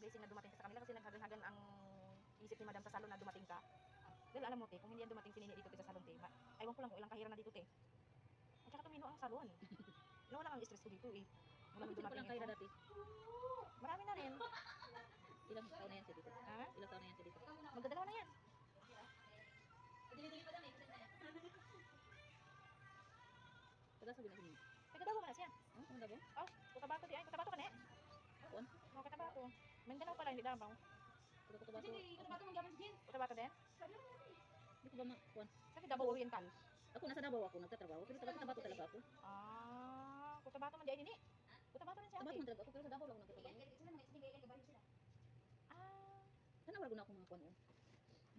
blessing na dumating ka sa kanila kasi naghagan-hagan ang isip ni madam sa salon na dumating ka. Dahil alam mo, te, kung hindi yan dumating si Nini dito te, sa salon, te, aywan ko lang kung ilang kahira na dito, te. At saka tumino ang salon. Nawala ang stress ko dito, eh. Mula nung Sino dumating palang kahira ito. dati? Marami na rin. Ilang taon na yan siya dito? Ha? Ilang taon na yan siya dito? Magdadalawa na yan. Taga sabi na sinin. Nagdadawa mo na siya. Ano daw? Oh, Cotabato di ay. Cotabato ka na eh. Kuan? No, Cotabato. Mindanao pala, hindi Davao. Taga Cotabato. Cotabato din? Hindi ko ba kuan? Sabi Davao Oriental. Ako nasa Davao ako nagtatrabaho. Pero taga Cotabato talaga ako. Ah, Cotabato man di ay nini. Cotabato rin siya. Cotabato Okay. man talaga ako pero sa Davao lang ako nagtatrabaho. Ah, Sana wala ko na akong mga kuan.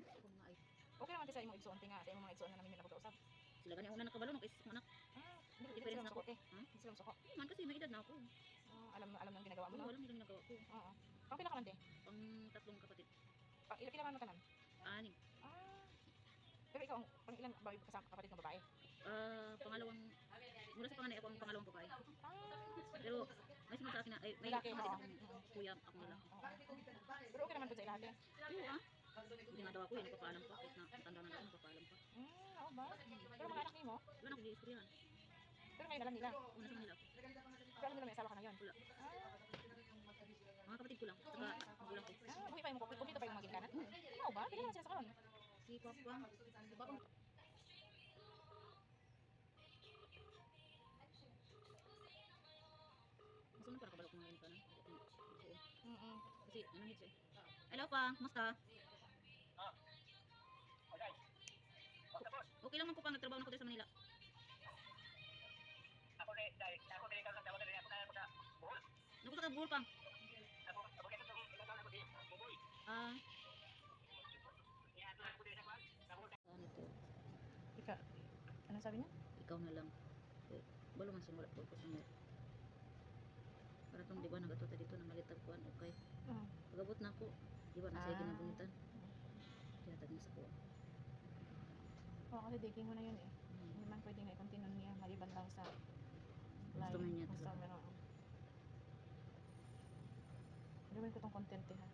Ako mga ay. okay naman tayo sa imong igsoon tinga, sa imong mga igsoon na namin nila pag-usap. Sila gani ang una nakabalo no kay sis anak. Ah, hindi Difference sila na ako. suko, te. Ha? Hindi sila suko. Man kasi may edad na ako. Ah, alam ng ginagawa mo, Ano no? wala mo ginagawa ko. Oo. Pang pila ka man, te? Pang tatlong kapatid. Pang pila man mo tanan? Anim. Ah. Pero ikaw, pang ilan babae kasama kapatid ng babae? Pangalawang mula sa panganay ako ang pangalawang babae. Ah. Pero may sumunod sa akin na ay may Lalaki, kapatid oo. akong kuya ako na lang. Oo. Pero okay naman po sa ilahat, eh. Oo ah. Hindi nga daw ako yun, nagpapaalam pa. Kahit na tanda na ako, nagpapaalam pa. Oo ba? Pero mga anak niyo mo? Wala na ako giistoryahan. Pero ngayon alam nila. Una sa Manila ako. Pero alam nila may asawa ka ngayon. Wala. Ah. Mga kapatid ko lang. Saka magulang ko. Ah, buhay pa yung kumpleto pa yung mga ginikanan? Oo ba? Kaya naman sila sa karon. Si Papa. Si Papa. Gusto mo para kabalo ko ngayon ka na? Mm. Kasi anong hit siya. Hello pa, kumusta? Okay lang man po pang nagtrabaho na ko dito sa Manila. Ako rin ka lang daw na ako na buhol. Naku sa Bohol pang. Ako kaya sa ilang taon ako di buhol. Yan ako din sa buhol. Ano ito? Ika, anong sabi niya? Ikaw na lang. Eh, balo man siya wala po ko sa mga. Para tong di ba nagatuta dito na malitag kuan okay. Oo. Pagabot na ako, di ba nasa ginabunitan. Ah. Kaya tag sa kuan. Oo, kasi dating mo na yun eh. Hindi man pwedeng i-continue niya maliban lang sa Customer niya talaga. Customer, oo. Gawin ko tong content eh, ha.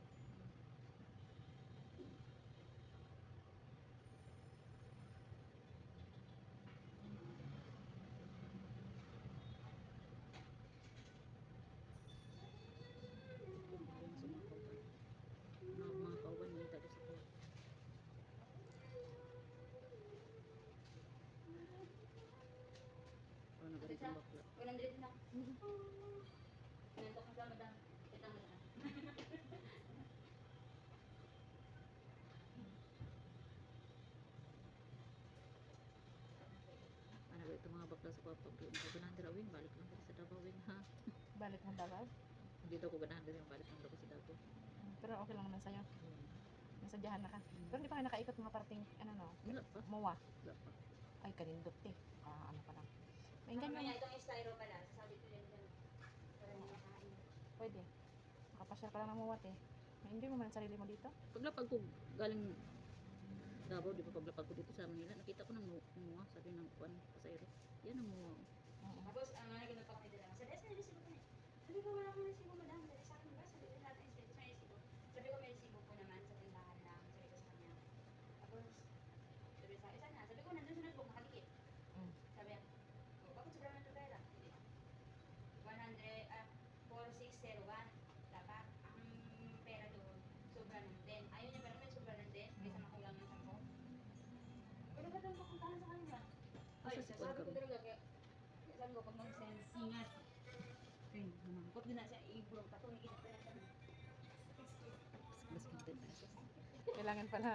Yung sa mga kauban. Mga kauban may tadi sa kuan. Oh, nagarit ang bakla. 100 na. Nantok ka sa madam. Kitang na. Ano ba ito mga bakla sa papa? Hindi ko ganahan dira wing balik lang ko sa Davao wing ha. Balik ng Davao. Hindi daw ko ganahan dira balik lang ko sa Davao. Pero okay lang naman sa'yo. Nasadyahan na ka. Pero hindi pa kayo nakaikot mga parting, ano no, Wala pa. MOA. Wala pa. Ay, kanindot eh. Ano pa lang. May Mamaya ganyan. itong styro pala. Sasabi ko yan dyan. Para hindi makain. Pwede. Makapasyal ka lang ng MOA eh. May enjoy mo man ang sarili mo dito. Paglapag ko galing Davao, di ba paglapag ko dito sa Manila, nakita ko ng mga sabi ng kuan pasayro. Yan ang mga Oo. Tapos, ang mga nagpapakita lang. Sabi, sa resibo ko na. Sabi ko, wala akong resibo, madam. Sabi sa akin ba? Sabi ko, lahat ng inspector sa resibo. Sabi ko, may resibo po naman sa tindahan lang. Sabi ko sa kanya. Tapos, sabi sa akin, saan na? Sabi ko, nandun sa notebook, nakadikit. Mm. Sabi niya, oh, bakit sobrang nito pera? Hindi. 4601. Dapat, ang pera doon, sobra ng 10. Ayaw niya, pero may sobra ng 10. Kaysa makulang ng 10. Pero ba't ang papuntahan sa kanya? Ay, Asa si sabi ko Kuwan talaga, kaya sabi ko, pag mag-send, ingat. Kung din na siya, i-vlog pa ito, nakikita pa lang siya. mas content pesos. Kailangan pala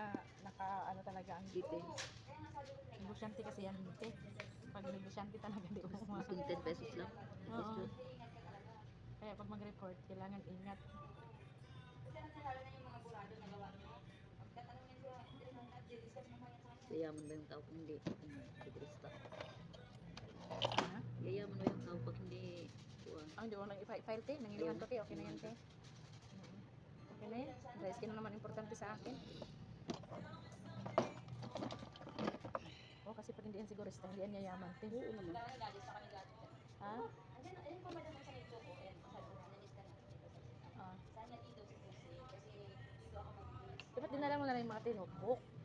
ano talaga ang Details. Kaya nga sabi ko talaga, negosyante kasi yan. Te. Pag negosyante talaga, di ba? Mas 10 pesos lang. Tapos Oo. yun. ingat ka talaga. Kaya pag mag-report, kailangan ingat. Kasi nasalala na yung mga burado na gawa niyo. Pagkatanong niya sila, hindi naman discuss mo pa yan sa kanya. Yayaman ba yung tao kung hindi tigrista? Ha? Yayaman ba yung tao pag hindi kuan? Hindi ko nang i-file, te. Nangiluhan ko, te. Okay na yan, te. Okay na yan. Dry skin na naman importante sa akin. Kasi pag hindi yan sigurista, hindi yan yayaman, te. Oo naman. Kailangan gadget sa kanila gadget. Ha? Andyan pa madam sa nito ko. Ayan, sabi ko, nanis ka na. Ah. Sana dito si Jose. na lang yung mga tinutbok.